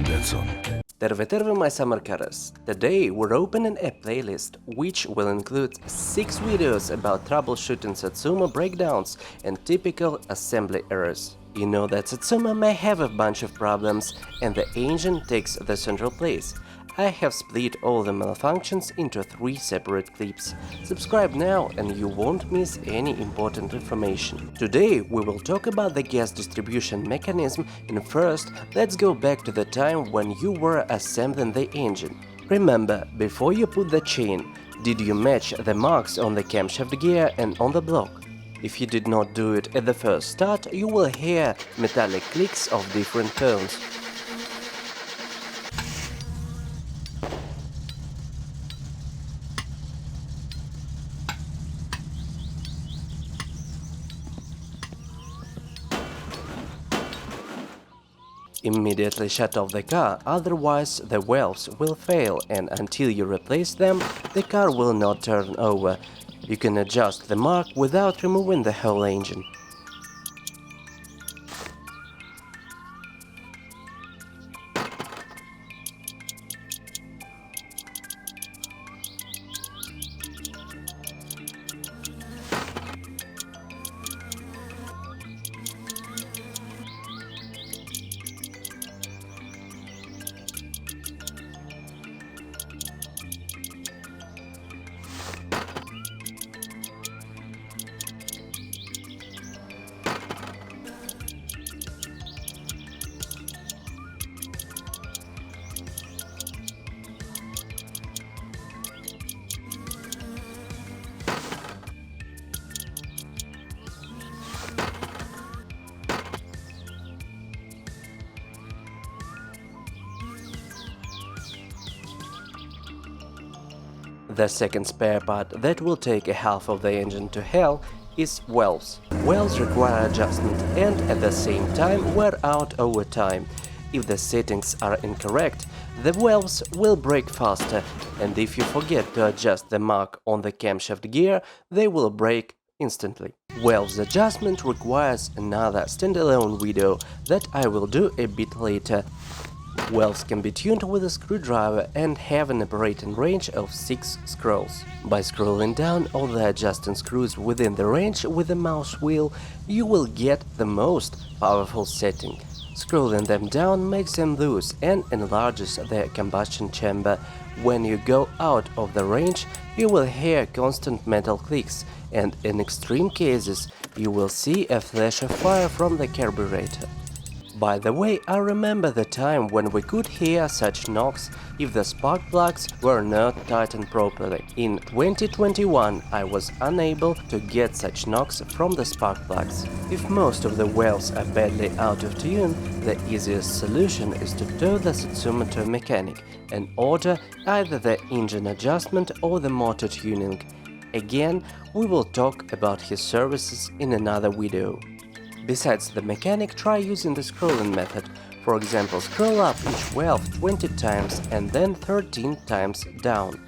Doesn. Terve my summer cutters! Today we're opening a playlist which will include 6 videos about troubleshooting Satsuma breakdowns and typical assembly errors. You know that Satsuma may have a bunch of problems and the engine takes the central place. I have split all the malfunctions into 3 separate clips. Subscribe now and you won't miss any important information. Today we will talk about the gas distribution mechanism, and first let's go back to the time when you were assembling the engine. Remember, before you put the chain, did you match the marks on the camshaft gear and on the block? If you did not do it at the first start, you will hear metallic clicks of different tones. Immediately shut off the car, otherwise the valves will fail, and until you replace them, the car will not turn over. You can adjust the mark without removing the whole engine. The second spare part that will take a half of the engine to hell is valves. Valves require adjustment and at the same time wear out over time. If the settings are incorrect, the valves will break faster, and if you forget to adjust the mark on the camshaft gear, they will break instantly. Valves adjustment requires another standalone video that I will do a bit later. Valves can be tuned with a screwdriver and have an operating range of 6 scrolls. By scrolling down all the adjusting screws within the range with the mouse wheel, you will get the most powerful setting. Scrolling them down makes them loose and enlarges the combustion chamber. When you go out of the range, you will hear constant metal clicks, and in extreme cases, you will see a flash of fire from the carburetor. By the way, I remember the time when we could hear such knocks if the spark plugs were not tightened properly. In 2021, I was unable to get such knocks from the spark plugs. If most of the valves are badly out of tune, the easiest solution is to tow the Satsuma to a mechanic and order either the engine adjustment or the motor tuning. Again, we will talk about his services in another video. Besides the mechanic, try using the scrolling method. For example, scroll up each valve 20 times and then 13 times down.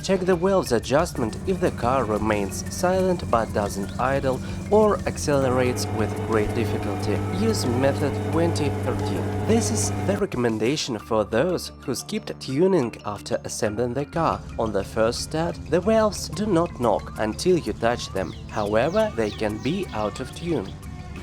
Check the valves adjustment if the car remains silent but doesn't idle or accelerates with great difficulty. Use method 2013. This is the recommendation for those who skipped tuning after assembling the car. On the first start, the valves do not knock until you touch them, however, they can be out of tune.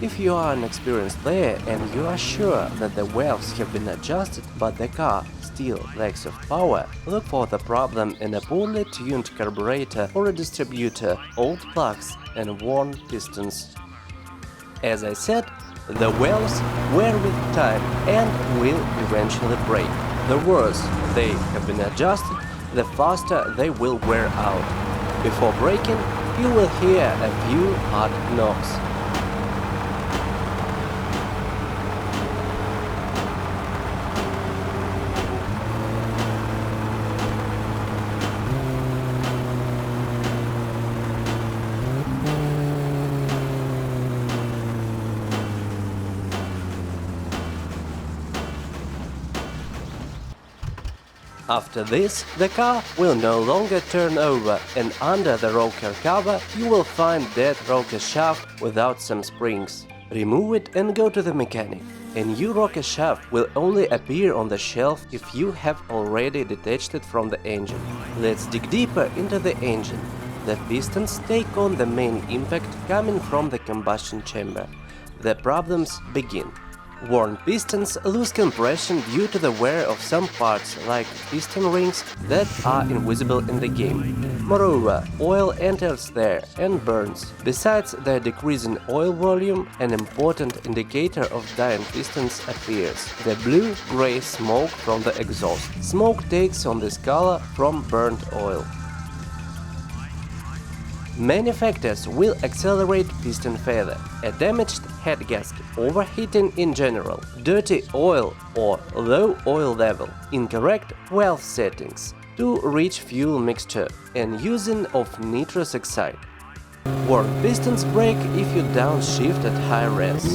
If you are an experienced player and you are sure that the valves have been adjusted but the car still lacks of power, look for the problem in a poorly tuned carburetor or a distributor, old plugs and worn pistons. As I said, the valves wear with time and will eventually break. The worse they have been adjusted, the faster they will wear out. Before breaking, you will hear a few hard knocks. After this, the car will no longer turn over, and under the rocker cover you will find that rocker shaft without some springs. Remove it and go to the mechanic. A new rocker shaft will only appear on the shelf if you have already detached it from the engine. Let's dig deeper into the engine. The pistons take on the main impact coming from the combustion chamber. The problems begin. Worn pistons lose compression due to the wear of some parts, like piston rings, that are invisible in the game. Moreover, oil enters there and burns. Besides the decrease in oil volume, an important indicator of dying pistons appears: the blue-gray smoke from the exhaust. Smoke takes on this color from burnt oil. Many factors will accelerate piston failure: a damaged head gasket, overheating in general, dirty oil or low oil level, incorrect valve settings, too rich fuel mixture, and using of nitrous oxide. Worn pistons break if you downshift at high revs.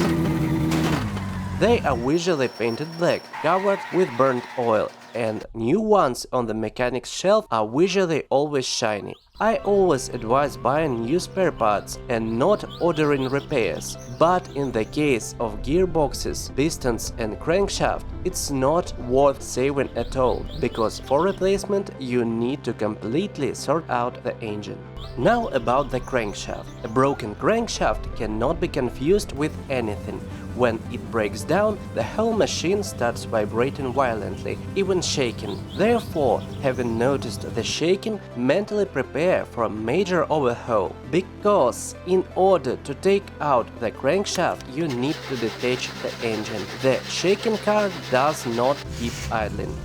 They are visually painted black, covered with burnt oil, and new ones on the mechanic's shelf are visually always shiny. I always advise buying new spare parts and not ordering repairs, but in the case of gearboxes, pistons and crankshaft, it's not worth saving at all, because for replacement you need to completely sort out the engine. Now about the crankshaft. A broken crankshaft cannot be confused with anything. When it breaks down, the whole machine starts vibrating violently, even shaking. Therefore, having noticed the shaking, mentally prepare for a major overhaul, because in order to take out the crankshaft you need to detach the engine. The shaking car does not keep idling.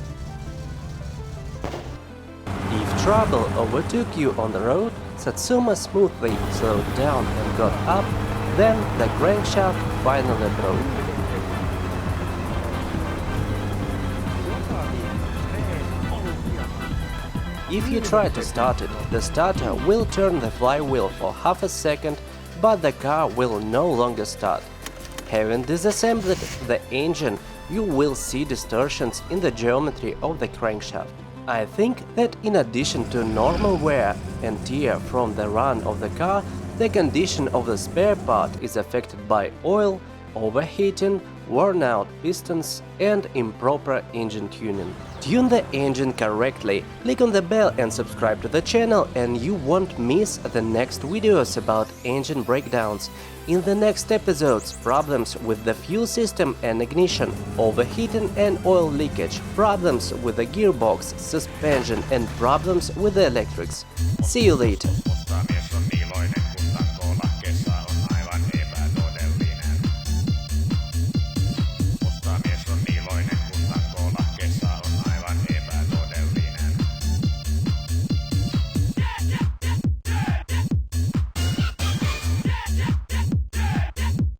If trouble overtook you on the road, Satsuma smoothly slowed down and got up. Then the crankshaft finally broke. If you try to start it, the starter will turn the flywheel for half a second, but the car will no longer start. Having disassembled the engine, you will see distortions in the geometry of the crankshaft. I think that in addition to normal wear and tear from the run of the car, the condition of the spare part is affected by oil, overheating, worn-out pistons and improper engine tuning. Tune the engine correctly, click on the bell and subscribe to the channel, and you won't miss the next videos about engine breakdowns. In the next episodes, problems with the fuel system and ignition, overheating and oil leakage, problems with the gearbox, suspension and problems with the electrics. See you later!